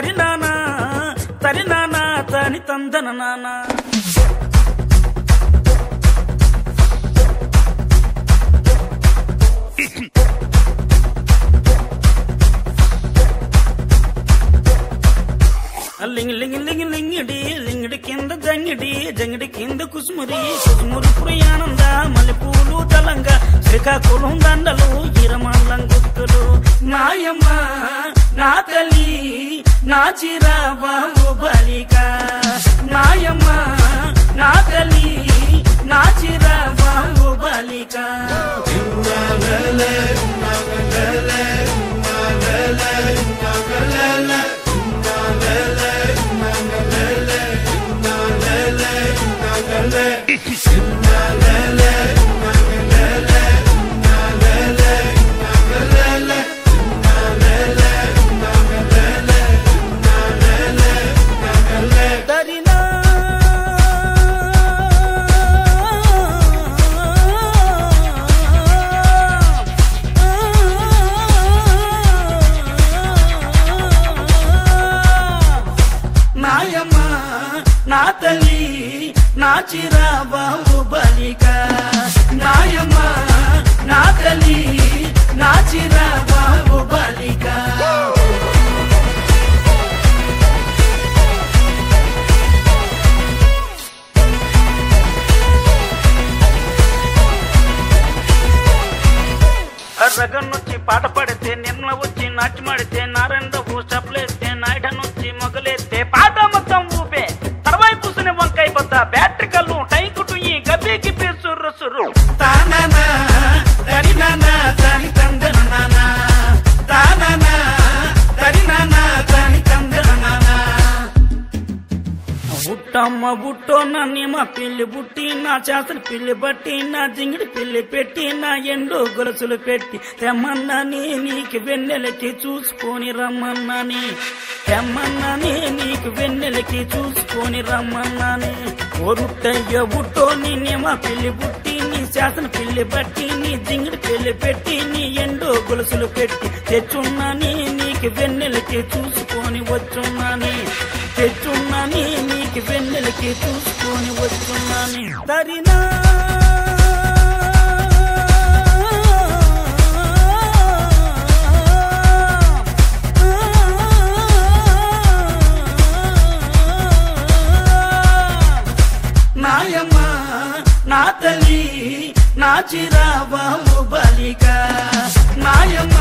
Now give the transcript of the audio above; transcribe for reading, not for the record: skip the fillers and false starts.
తరినానా తరినానా తని తందన నానా లింగి లింగి లింగి లింగిడి లింగిడి కింద జంగిడి జంగిడి కింద కుసుమురి కుసుమురి పురియానంద మల్లెపూలు దళంగా శ్రీకాకుళం దండలు ఈరమల్లం గుర్తులు నాయమ్మ నా తల్లి నా చిరాబాబు బాలిక నాయమ్మ నా తల్లి నా చిరాబాబు బాలిక నా తల్లి నా చిరాబాబు బాలిక నాయమ్మ నా తల్లి నా చిరాబాబు బాలిక రగన్నొచ్చి పాట పడితే నిర్మల వచ్చి నాట్యమాడితే నారాయణరావు చప్పలేస్తే నాయుడనొచ్చి మొగలేస్తే పాట మొత్తం ఊపే తర్వాయి పూసిన వంకాయ బద్ద బ్యాటరీ కల్లు టైకుటు ఈ గబ్బి గిబ్బి సుర్రు సుర్రు తానా తరినానా తని తందన నానా తానా తరినానా తని తందన నానా బుట్టమ్మ బుట్టో నన్ను మా పిల్లి బుట్టి నా చేతలు పిల్లి బట్టి నా జింగిడి పిల్లి పెట్టి నా ఎండు గొలుసులు పెట్టి తెమ్మన్నాని నీకు వెన్నెలకి చూసుకొని రమ్మన్నాని తెమ్మన్నాని నీకు వెన్నెలకి చూసుకొని రమ్మన్నాని ఒరుట్టయ్య బుట్టో నిన్నే మా పిల్లి బుట్టి నీ శాసన పిల్లి బట్టి నీ జింగిడి పిల్లి పెట్టి నీ ఎండు గొలుసులు పెట్టి తెచ్చున్నాని నీకు వెన్నెలకి చూసుకొని వచ్చున్నాని తెచ్చున్నాని నీకు వెన్నెలకి చూసుకొని వచ్చున్నాని తరినా నాయమ్మ నా తల్లి నా చిరాబాబు బాలిక నాయమ్మ